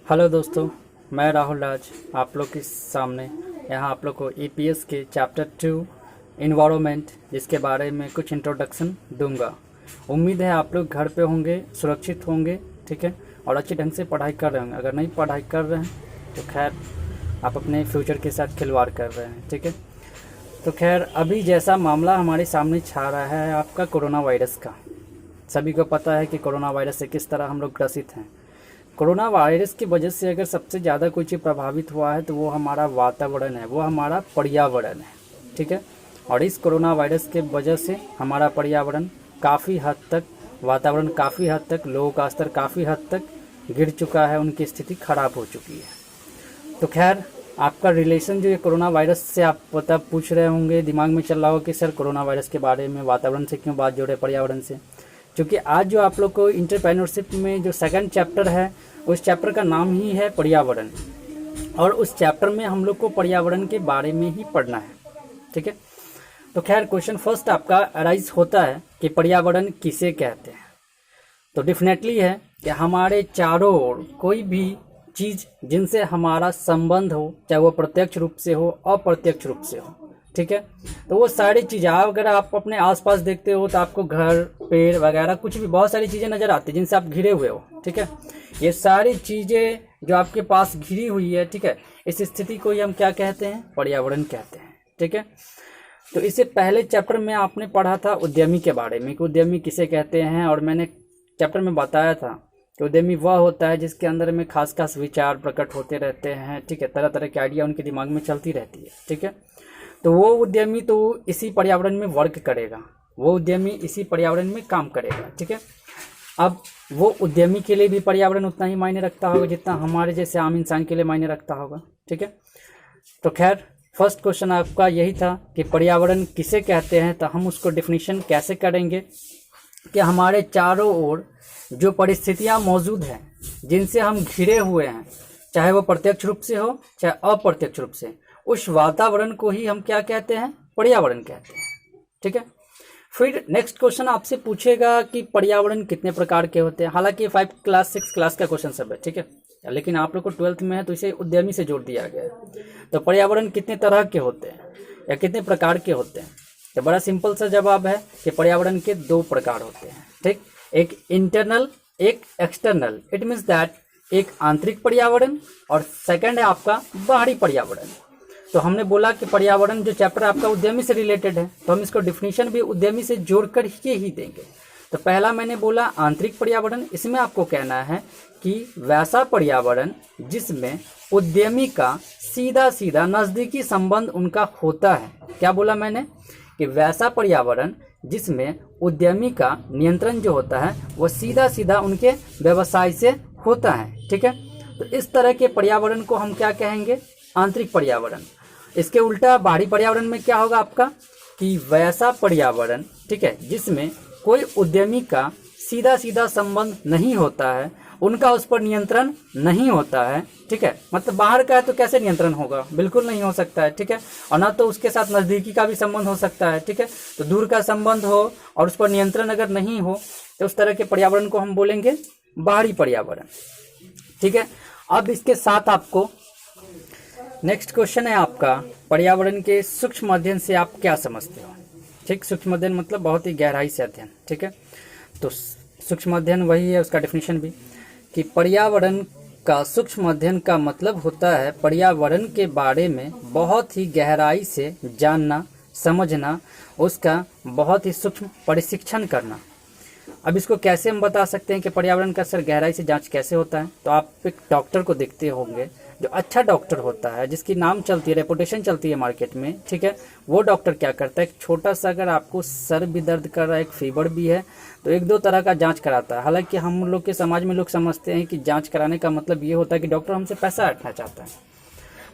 Hello दोस्तों, मैं राहुल राज आप लोग के सामने यहाँ आप लोग को ईपीएस के चैप्टर 2 इन्वायरमेंट जिसके बारे में कुछ इंट्रोडक्शन दूंगा। उम्मीद है आप लोग घर पे होंगे, सुरक्षित होंगे, ठीक है, और अच्छे ढंग से पढ़ाई कर रहे होंगे। अगर नहीं पढ़ाई कर रहे हैं तो खैर आप अपने फ्यूचर के साथ खिलवाड़ कर रहे हैं, ठीक है। तो खैर अभी जैसा मामला हमारे सामने छा रहा है आपका कोरोना वायरस का, सभी को पता है कि कोरोना वायरस से किस तरह हम लोग ग्रसित हैं। कोरोना वायरस की वजह से अगर सबसे ज़्यादा कोई चीज़ प्रभावित हुआ है तो वो हमारा वातावरण है, वो हमारा पर्यावरण है, ठीक है। और इस कोरोना वायरस के वजह से हमारा पर्यावरण काफ़ी हद तक, वातावरण काफ़ी हद तक, लोगों का स्तर काफ़ी हद तक गिर चुका है, उनकी स्थिति खराब हो चुकी है। तो खैर आपका रिलेशन जो ये कोरोना वायरस से आप पता पूछ रहे होंगे, दिमाग में चल रहा हो कि सर कोरोना वायरस के बारे में वातावरण से क्यों बात जोड़े पर्यावरण से, क्योंकि आज जो आप लोग को इंटरप्रेन्योरशिप में जो सेकंड चैप्टर है उस चैप्टर का नाम ही है पर्यावरण, और उस चैप्टर में हम लोग को पर्यावरण के बारे में ही पढ़ना है, ठीक है। तो खैर क्वेश्चन फर्स्ट आपका अराइज होता है कि पर्यावरण किसे कहते हैं। तो डेफिनेटली है कि हमारे चारों ओर कोई भी चीज़ जिनसे हमारा संबंध हो, चाहे वो प्रत्यक्ष रूप से हो अप्रत्यक्ष रूप से हो, ठीक है। तो वो सारी चीज़ें अगर आप अपने आसपास देखते हो तो आपको घर, पेड़ वगैरह कुछ भी बहुत सारी चीज़ें नज़र आती हैं जिनसे आप घिरे हुए हो, ठीक है। ये सारी चीज़ें जो आपके पास घिरी हुई है, ठीक है, इस स्थिति को ही हम क्या कहते हैं, पर्यावरण कहते हैं, ठीक है। तो इससे पहले चैप्टर में आपने पढ़ा था उद्यमी के बारे में कि उद्यमी किसे कहते हैं, और मैंने चैप्टर में बताया था कि उद्यमी वह होता है जिसके अंदर में खास खास विचार प्रकट होते रहते हैं, ठीक है, तरह तरह के आइडिया उनके दिमाग में चलती रहती है, ठीक है। तो वो उद्यमी तो इसी पर्यावरण में वर्क करेगा, वो उद्यमी इसी पर्यावरण में काम करेगा, ठीक है। अब वो उद्यमी के लिए भी पर्यावरण उतना ही मायने रखता होगा जितना हमारे जैसे आम इंसान के लिए मायने रखता होगा, ठीक है। तो खैर फर्स्ट क्वेश्चन आपका यही था कि पर्यावरण किसे कहते हैं। तो हम उसको डिफिनीशन कैसे करेंगे कि हमारे चारों ओर जो परिस्थितियां मौजूद हैं जिनसे हम घिरे हुए हैं, चाहे वो प्रत्यक्ष रूप से हो चाहे अप्रत्यक्ष रूप से, उस वातावरण को ही हम क्या कहते हैं, पर्यावरण कहते हैं, ठीक है। फिर नेक्स्ट क्वेश्चन आपसे पूछेगा कि पर्यावरण कितने प्रकार के होते हैं। हालांकि 5 क्लास 6 क्लास का क्वेश्चन सब है, ठीक है, लेकिन आप लोग को 12th में है तो इसे उद्यमी से जोड़ दिया गया है। तो पर्यावरण कितने तरह के होते हैं या कितने प्रकार के होते हैं, तो बड़ा सिंपल सा जवाब है कि पर्यावरण के 2 प्रकार होते हैं, ठीक। एक इंटरनल, एक एक्सटर्नल। इट मीन्स दैट एक आंतरिक पर्यावरण और सेकंड है आपका बाहरी पर्यावरण। तो हमने बोला कि पर्यावरण जो चैप्टर आपका उद्यमी से रिलेटेड है तो हम इसको डिफिनीशन भी उद्यमी से जोड़कर ही देंगे। तो पहला मैंने बोला आंतरिक पर्यावरण, इसमें आपको कहना है कि वैसा पर्यावरण जिसमें उद्यमी का सीधा सीधा नज़दीकी संबंध उनका होता है। क्या बोला मैंने कि वैसा पर्यावरण जिसमें उद्यमी का नियंत्रण जो होता है वो सीधा सीधा उनके व्यवसाय से होता है, ठीक है। तो इस तरह के पर्यावरण को हम क्या कहेंगे, आंतरिक पर्यावरण। इसके उल्टा बाहरी पर्यावरण में क्या होगा आपका कि वैसा पर्यावरण, ठीक है, जिसमें कोई उद्यमी का सीधा सीधा संबंध नहीं होता है, उनका उस पर नियंत्रण नहीं होता है, ठीक है। मतलब बाहर का है तो कैसे नियंत्रण होगा, बिल्कुल नहीं हो सकता है, ठीक है। और ना तो उसके साथ नज़दीकी का भी संबंध हो सकता है, ठीक है। तो दूर का संबंध हो और उस पर नियंत्रण अगर नहीं हो तो उस तरह के पर्यावरण को हम बोलेंगे बाहरी पर्यावरण, ठीक है। अब इसके साथ आपको नेक्स्ट क्वेश्चन है आपका पर्यावरण के सूक्ष्म अध्ययन से आप क्या समझते हो, ठीक। सूक्ष्म अध्ययन मतलब बहुत ही गहराई से अध्ययन, ठीक है। तो सूक्ष्म अध्ययन वही है, उसका डेफिनेशन भी कि पर्यावरण का सूक्ष्म अध्ययन का मतलब होता है पर्यावरण के बारे में बहुत ही गहराई से जानना, समझना, उसका बहुत ही सूक्ष्म परिशिक्षण करना। अब इसको कैसे हम बता सकते हैं कि पर्यावरण का सर गहराई से जांच कैसे होता है। तो आप एक डॉक्टर को देखते होंगे, जो अच्छा डॉक्टर होता है, जिसकी नाम चलती है, रेपुटेशन चलती है मार्केट में, ठीक है, वो डॉक्टर क्या करता है, एक छोटा सा अगर आपको सर भी दर्द कर रहा है, एक फीवर भी है, तो 1-2 तरह का जांच कराता है। हालांकि हम लोग के समाज में लोग समझते हैं कि जांच कराने का मतलब ये होता है कि डॉक्टर हमसे पैसा हटना चाहता है,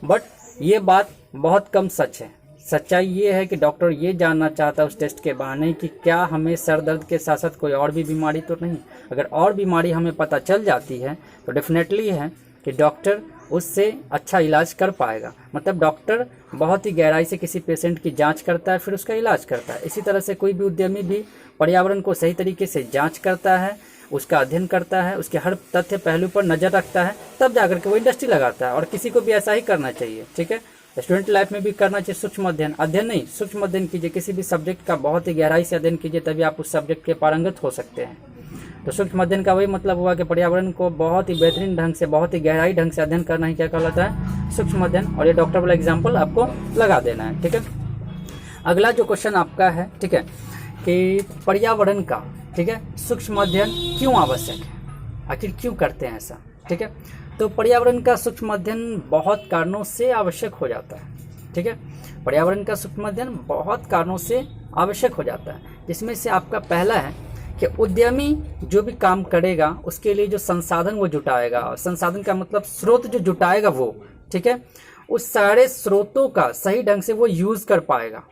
बट ये बात बहुत कम सच है। सच्चाई ये है कि डॉक्टर ये जानना चाहता है उस टेस्ट के बहाने कि क्या हमें सर दर्द के साथ साथ कोई और भी बीमारी तो नहीं। अगर और बीमारी हमें पता चल जाती है तो डेफिनेटली है कि डॉक्टर उससे अच्छा इलाज कर पाएगा। मतलब डॉक्टर बहुत ही गहराई से किसी पेशेंट की जांच करता है, फिर उसका इलाज करता है। इसी तरह से कोई भी उद्यमी भी पर्यावरण को सही तरीके से जांच करता है, उसका अध्ययन करता है, उसके हर तथ्य पहलू पर नज़र रखता है, तब जाकर के वो इंडस्ट्री लगाता है। और किसी को भी ऐसा ही करना चाहिए, ठीक है। स्टूडेंट लाइफ में भी करना चाहिए सूक्ष्म अध्ययन, अध्ययन नहीं सूक्ष्म अध्ययन कीजिए, किसी भी सब्जेक्ट का बहुत ही गहराई से अध्ययन कीजिए, तभी आप उस सब्जेक्ट के पारंगत हो सकते हैं। तो सूक्ष्म अध्ययन का वही मतलब हुआ कि पर्यावरण को बहुत ही बेहतरीन ढंग से, बहुत ही गहराई ढंग से अध्ययन करना ही क्या कहलाता है, सूक्ष्म अध्ययन। और ये डॉक्टर वाला एग्जाम्पल आपको लगा देना है, ठीक है। अगला जो क्वेश्चन आपका है, ठीक है, कि पर्यावरण का, ठीक है, सूक्ष्म अध्ययन क्यों आवश्यक है, आखिर क्यों करते हैं ऐसा, ठीक है। तो पर्यावरण का सूक्ष्म अध्ययन बहुत कारणों से आवश्यक हो जाता है, ठीक है। पर्यावरण का सूक्ष्म अध्ययन बहुत कारणों से आवश्यक हो जाता है, जिसमें से आपका पहला है कि उद्यमी जो भी काम करेगा उसके लिए जो संसाधन वो जुटाएगा, संसाधन का मतलब स्रोत जो जुटाएगा वो, ठीक है, उस सारे स्रोतों का सही ढंग से वो यूज़ कर पाएगा,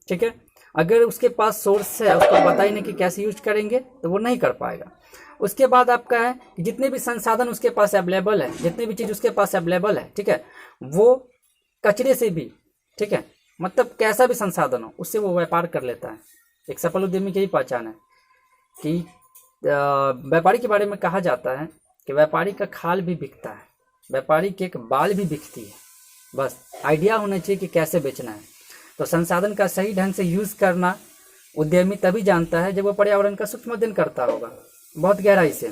ठीक है। अगर उसके पास सोर्स है, उसको पता ही नहीं कि कैसे यूज करेंगे, तो वो नहीं कर पाएगा। उसके बाद आपका है कि जितने भी संसाधन उसके पास अवेलेबल है, जितने भी चीज़ उसके पास अवेलेबल है, ठीक है, वो कचरे से भी, ठीक है, मतलब कैसा भी संसाधन हो उससे वो व्यापार कर लेता है। एक सफल उद्यमी की यही पहचान है कि व्यापारी के बारे में कहा जाता है कि व्यापारी का खाल भी बिकता है, व्यापारी की एक बाल भी बिकती है, बस आइडिया होना चाहिए कि कैसे बेचना है। तो संसाधन का सही ढंग से यूज़ करना उद्यमी तभी जानता है जब वो पर्यावरण का सूक्ष्म अध्ययन करता होगा बहुत गहराई से।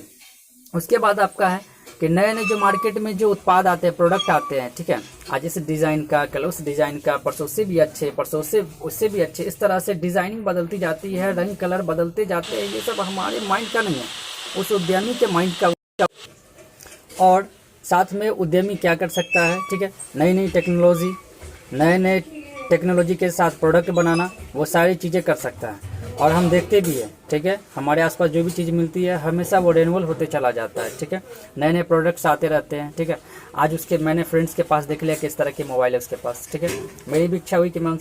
उसके बाद आपका है कि नए नए जो मार्केट में जो उत्पाद आते हैं, प्रोडक्ट आते हैं, ठीक है, आज जैसे डिज़ाइन का, कल उस डिज़ाइन का, परसों से भी अच्छे, परसों से उससे भी अच्छे, इस तरह से डिज़ाइनिंग बदलती जाती है, रंग कलर बदलते जाते हैं। ये सब हमारे माइंड का नहीं है, उस उद्यमी के माइंड का। और साथ में उद्यमी क्या कर सकता है, ठीक है, नई नई टेक्नोलॉजी, नए टेक्नोलॉजी के साथ प्रोडक्ट बनाना, वो सारी चीज़ें कर सकता है। और हम देखते भी हैं, ठीक है, हमारे आसपास जो भी चीज़ मिलती है हमेशा वो रिन्यूअल होते चला जाता है, ठीक है, नए नए प्रोडक्ट्स आते रहते हैं, ठीक है। आज उसके मैंने फ्रेंड्स के पास देख लिया कि इस तरह के मोबाइल है उसके पास, ठीक है, मेरी भी इच्छा हुई कि मैं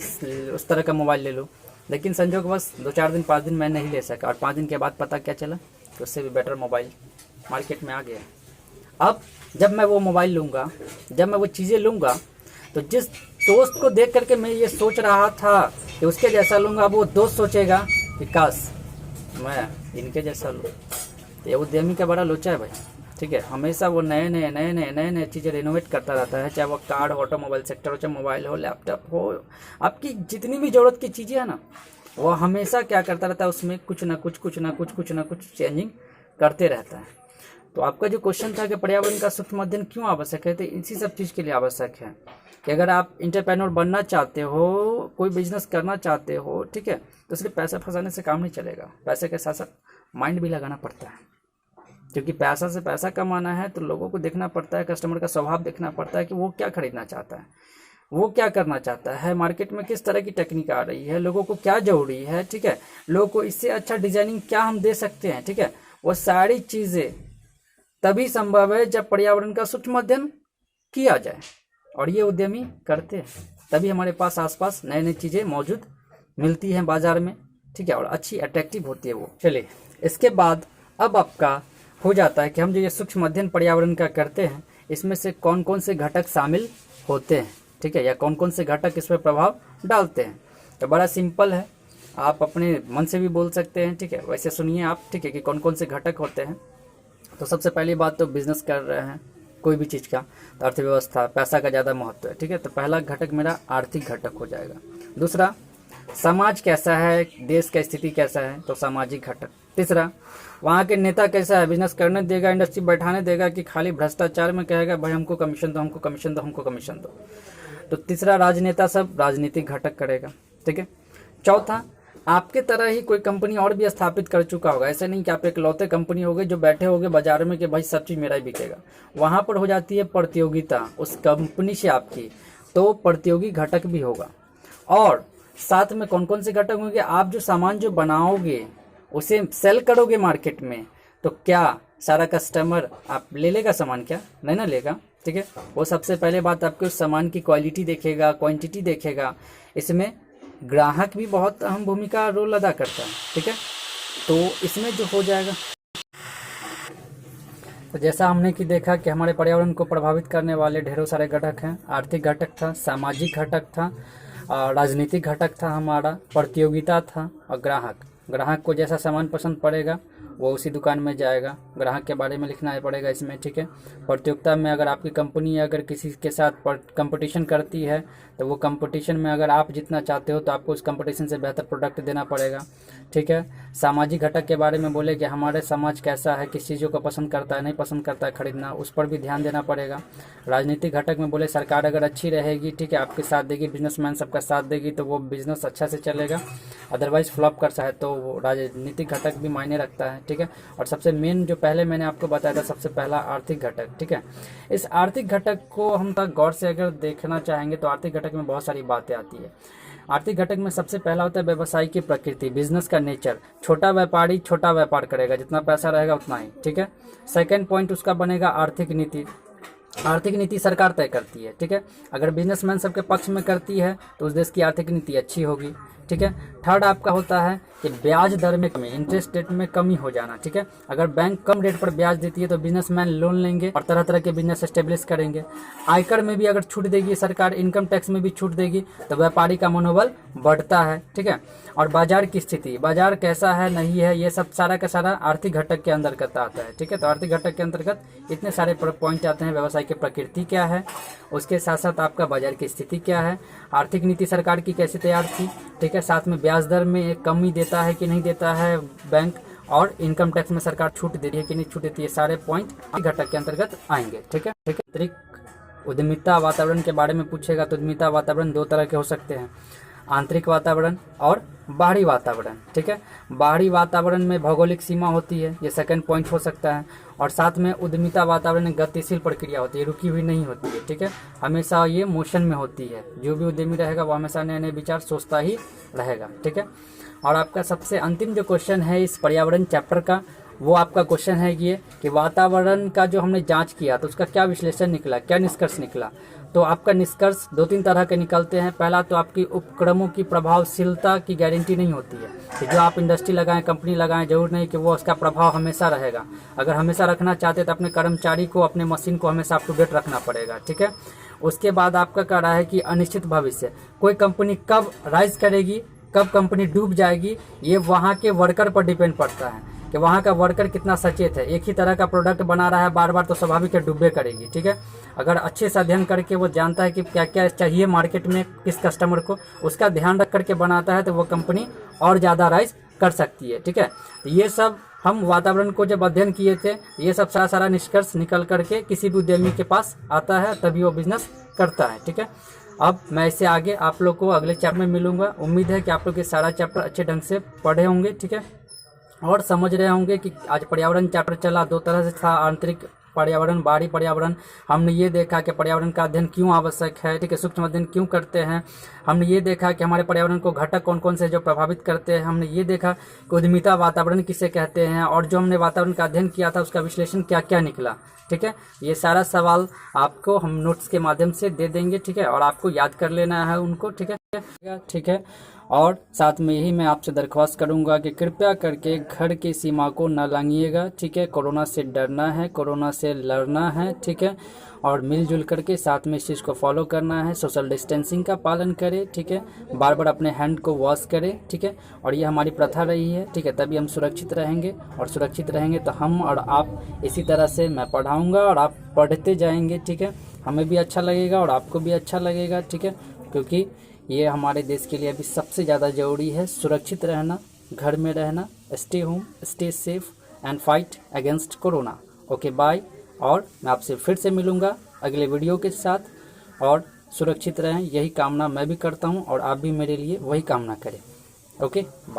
उस तरह का मोबाइल ले लूँ, लेकिन संजोग बस 2-4 दिन 5 दिन मैं नहीं ले सका, और 5 दिन के बाद पता क्या चला कि उससे भी बेटर मोबाइल मार्केट में आ गया। अब जब मैं वो मोबाइल लूँगा, जब मैं वो चीज़ें लूँगा, तो जिस दोस्त को देख करके मैं ये सोच रहा था कि उसके जैसा लूँगा, वो दोस्त सोचेगा कि काश मैं इनके जैसा लूँ। तो ये उद्यमी का बड़ा लोचा है भाई, ठीक है, हमेशा वो नए नए चीज़ें रिनोवेट करता रहता है, चाहे वो कार, ऑटोमोबाइल सेक्टर हो, चाहे मोबाइल हो, लैपटॉप हो, आपकी जितनी भी ज़रूरत की चीज़ें हैं ना, वो हमेशा क्या करता रहता है, उसमें कुछ ना कुछ चेंजिंग करते रहता है। तो आपका जो क्वेश्चन था कि पर्यावरण का सूक्ष्म अध्ययन क्यों आवश्यक है, तो इसी सब चीज़ के लिए आवश्यक है कि अगर आप एंटरप्रेन्योर बनना चाहते हो, कोई बिजनेस करना चाहते हो, ठीक है, तो सिर्फ पैसा फंसाने से काम नहीं चलेगा, पैसे के साथ साथ माइंड भी लगाना पड़ता है, क्योंकि पैसा से पैसा कमाना है तो लोगों को देखना पड़ता है, कस्टमर का स्वभाव देखना पड़ता है कि वो क्या खरीदना चाहता है, वो क्या करना चाहता है, मार्केट में किस तरह की टेक्निक आ रही है, लोगों को क्या जरूरी है, ठीक है, लोगों को इससे अच्छा डिजाइनिंग क्या हम दे सकते हैं, ठीक है, वो सारी चीज़ें तभी संभव है जब पर्यावरण का सूक्ष्म अध्ययन किया जाए, और ये उद्यमी करते हैं, तभी हमारे पास आसपास नई नई चीज़ें मौजूद मिलती हैं बाजार में, ठीक है, और अच्छी अट्रैक्टिव होती है वो। चलिए, इसके बाद अब आपका हो जाता है कि हम जो ये सूक्ष्म अध्ययन पर्यावरण का करते हैं, इसमें से कौन कौन से घटक शामिल होते हैं, ठीक है, या कौन कौन से घटक इस पर प्रभाव डालते हैं। तो बड़ा सिंपल है, आप अपने मन से भी बोल सकते हैं, ठीक है, वैसे सुनिए आप, ठीक है, कि कौन कौन से घटक होते हैं। तो सबसे पहली बात, तो बिजनेस कर रहे हैं कोई भी चीज़ का, तो अर्थव्यवस्था, पैसा का ज़्यादा महत्व है, ठीक है, तो पहला घटक मेरा आर्थिक घटक हो जाएगा। दूसरा, समाज कैसा है, देश का स्थिति कैसा है, तो सामाजिक घटक। तीसरा, वहाँ के नेता कैसा है, बिजनेस करने देगा, इंडस्ट्री बैठाने देगा कि खाली भ्रष्टाचार में कहेगा भाई हमको कमीशन दो, हमको कमीशन दो, हमको कमीशन दो। तो तीसरा, राजनेता सब राजनीतिक घटक करेगा, ठीक है। चौथा, आपके तरह ही कोई कंपनी और भी स्थापित कर चुका होगा, ऐसे नहीं कि आप एक लौते कंपनी हो गए जो बैठे होगे बाजार में कि भाई सब चीज़ मेरा ही बिकेगा। वहाँ पर हो जाती है प्रतियोगिता उस कंपनी से आपकी, तो प्रतियोगी घटक भी होगा। और साथ में कौन कौन से घटक होंगे, आप जो सामान जो बनाओगे उसे सेल करोगे मार्केट में, तो क्या सारा कस्टमर आप ले लेगा सामान, क्या नहीं ना लेगा, ठीक है। वो सबसे पहले बात आपके उस सामान की क्वालिटी देखेगा, क्वांटिटी देखेगा, इसमें ग्राहक भी बहुत अहम भूमिका रोल अदा करता है, ठीक है। तो इसमें जो हो जाएगा, तो जैसा हमने कि देखा कि हमारे पर्यावरण को प्रभावित करने वाले ढेरों सारे घटक हैं। आर्थिक घटक था, सामाजिक घटक था, राजनीतिक घटक था, हमारा प्रतियोगिता था, और ग्राहक को जैसा सामान पसंद पड़ेगा वो उसी दुकान में जाएगा। ग्राहक के बारे में लिखना पड़ेगा इसमें, ठीक है। प्रतियोगिता में अगर आपकी कंपनी अगर किसी के साथ कंपटीशन करती है तो वो कंपटीशन में अगर आप जीतना चाहते हो तो आपको उस कंपटीशन से बेहतर प्रोडक्ट देना पड़ेगा, ठीक है। सामाजिक घटक के बारे में बोले कि हमारे समाज कैसा है, किस चीज़ों को पसंद करता है, नहीं पसंद करता है खरीदना, उस पर भी ध्यान देना पड़ेगा। राजनीतिक घटक में बोले सरकार अगर अच्छी रहेगी, ठीक है, आपके साथ देगी, बिजनेसमैन सबका साथ देगी तो वो बिजनेस अच्छा से चलेगा। अदरवाइज फ्लॉप करता है तो राजनीतिक घटक भी मायने रखता है, ठीक है। और सबसे मेन जो पहले मैंने आपको बताया था, सबसे पहला आर्थिक घटक, ठीक है। इस आर्थिक घटक को हम तक गौर से अगर देखना चाहेंगे तो आर्थिक घटक में बहुत सारी बातें आती है। आर्थिक घटक में सबसे पहला होता है व्यवसाय की प्रकृति, बिजनेस का नेचर। छोटा व्यापारी छोटा व्यापार करेगा, जितना पैसा रहेगा उतना ही, ठीक है। सेकंड पॉइंट उसका बनेगा आर्थिक नीति। आर्थिक नीति सरकार तय करती है, ठीक है। अगर बिजनेसमैन सबके पक्ष में करती है तो उस देश की आर्थिक नीति अच्छी होगी, ठीक है। थर्ड आपका होता है कि ब्याज दर में कमी, इंटरेस्ट रेट में कमी हो जाना, ठीक है। अगर बैंक कम रेट पर ब्याज देती है तो बिजनेसमैन लोन लेंगे और तरह तरह के बिजनेस एस्टेब्लिश करेंगे। आयकर में भी अगर छूट देगी सरकार, इनकम टैक्स में भी छूट देगी तो व्यापारी का मनोबल बढ़ता है, ठीक है। और बाजार की स्थिति, बाजार कैसा है नहीं है, ये सब सारा का सारा आर्थिक घटक के अंतर्गत आता है, ठीक है। तो आर्थिक घटक के अंतर्गत इतने सारे पॉइंट आते हैं। व्यवसाय की प्रकृति क्या है, उसके साथ साथ आपका बाजार की स्थिति क्या है, आर्थिक नीति सरकार की कैसे तैयार थी, ठीक है। साथ में ब्याज दर में एक कमी देता है कि नहीं देता है बैंक, और इनकम टैक्स में सरकार छूट देती है कि नहीं छूट देती है, सारे पॉइंट घटक के अंतर्गत आएंगे, ठीक है, ठीक है। आंतरिक उद्यमिता वातावरण के बारे में पूछेगा तो उद्यमिता वातावरण दो तरह के हो सकते हैं, आंतरिक वातावरण और बाहरी वातावरण, ठीक है। बाहरी वातावरण में भौगोलिक सीमा होती है, ये सेकंड पॉइंट हो सकता है। और साथ में उद्यमिता वातावरण में गतिशील प्रक्रिया होती है, रुकी हुई नहीं होती है, ठीक है। हमेशा ये मोशन में होती है, जो भी उद्यमी रहेगा वो हमेशा नए नए विचार सोचता ही रहेगा, ठीक है। और आपका सबसे अंतिम जो क्वेश्चन है इस पर्यावरण चैप्टर का, वो आपका क्वेश्चन है ये कि वातावरण का जो हमने जांच किया तो उसका क्या विश्लेषण निकला, क्या निष्कर्ष निकला। तो आपका निष्कर्ष दो तीन तरह के निकलते हैं। पहला तो आपकी उपक्रमों की प्रभावशीलता की गारंटी नहीं होती है कि जो आप इंडस्ट्री लगाएं, कंपनी लगाएं, जरूर नहीं कि वो उसका प्रभाव हमेशा रहेगा। अगर हमेशा रखना चाहते हैं तो अपने कर्मचारी को, अपने मशीन को हमेशा अप टू डेट रखना पड़ेगा, ठीक है। उसके बाद आपका कह रहा है कि अनिश्चित भविष्य, कोई कंपनी कब राइज करेगी, कब कंपनी डूब जाएगी, ये वहाँ के वर्कर पर डिपेंड पड़ता है कि वहाँ का वर्कर कितना सचेत है। एक ही तरह का प्रोडक्ट बना रहा है बार बार तो स्वाभाविक है डूबे करेगी, ठीक है। अगर अच्छे से अध्ययन करके वो जानता है कि क्या क्या चाहिए मार्केट में किस कस्टमर को, उसका ध्यान रख करके बनाता है तो वो कंपनी और ज़्यादा राइज कर सकती है, ठीक है। ये सब हम वातावरण को जब अध्ययन किए थे, ये सब सारा सारा निष्कर्ष निकल करके किसी भी उद्यमी के पास आता है, तभी वो बिजनेस करता है, ठीक है। अब मैं इससे आगे आप लोग को अगले चैप्टर में मिलूंगा। उम्मीद है कि आप लोग ये सारा चैप्टर अच्छे ढंग से पढ़े होंगे, ठीक है, और समझ रहे होंगे कि आज पर्यावरण चैप्टर चला, दो तरह से था, आंतरिक पर्यावरण, बाहरी पर्यावरण। हमने ये देखा कि पर्यावरण का अध्ययन क्यों आवश्यक है, ठीक है, सूक्ष्म अध्ययन क्यों करते हैं। हमने ये देखा कि हमारे पर्यावरण को घटक कौन कौन से जो प्रभावित करते हैं। हमने ये देखा कि उद्यमिता वातावरण किसे कहते हैं, और जो हमने वातावरण का अध्ययन किया था उसका विश्लेषण क्या क्या निकला, ठीक है। ये सारा सवाल आपको हम नोट्स के माध्यम से दे देंगे, ठीक है, और आपको याद कर लेना है उनको, ठीक है, ठीक है। और साथ में यही मैं आपसे दरख्वास्त करूंगा कि कृपया करके घर की सीमा को न लांघिएगा, ठीक है। कोरोना से डरना है, कोरोना से लड़ना है, ठीक है, और मिलजुल करके साथ में इस चीज़ को फॉलो करना है। सोशल डिस्टेंसिंग का पालन करें, ठीक है, बार बार अपने हैंड को वॉश करें, ठीक है, और ये हमारी प्रथा रही है, ठीक है। तभी हम सुरक्षित रहेंगे, और सुरक्षित रहेंगे तो हम और आप इसी तरह से मैं पढ़ाऊँगा और आप पढ़ते जाएंगे, ठीक है। हमें भी अच्छा लगेगा और आपको भी अच्छा लगेगा, ठीक है, क्योंकि ये हमारे देश के लिए अभी सबसे ज़्यादा ज़रूरी है सुरक्षित रहना, घर में रहना, stay home, stay safe and fight against corona. Okay bye, और मैं आपसे फिर से मिलूँगा अगले वीडियो के साथ, और सुरक्षित रहें यही कामना मैं भी करता हूँ और आप भी मेरे लिए वही कामना करें। Okay bye.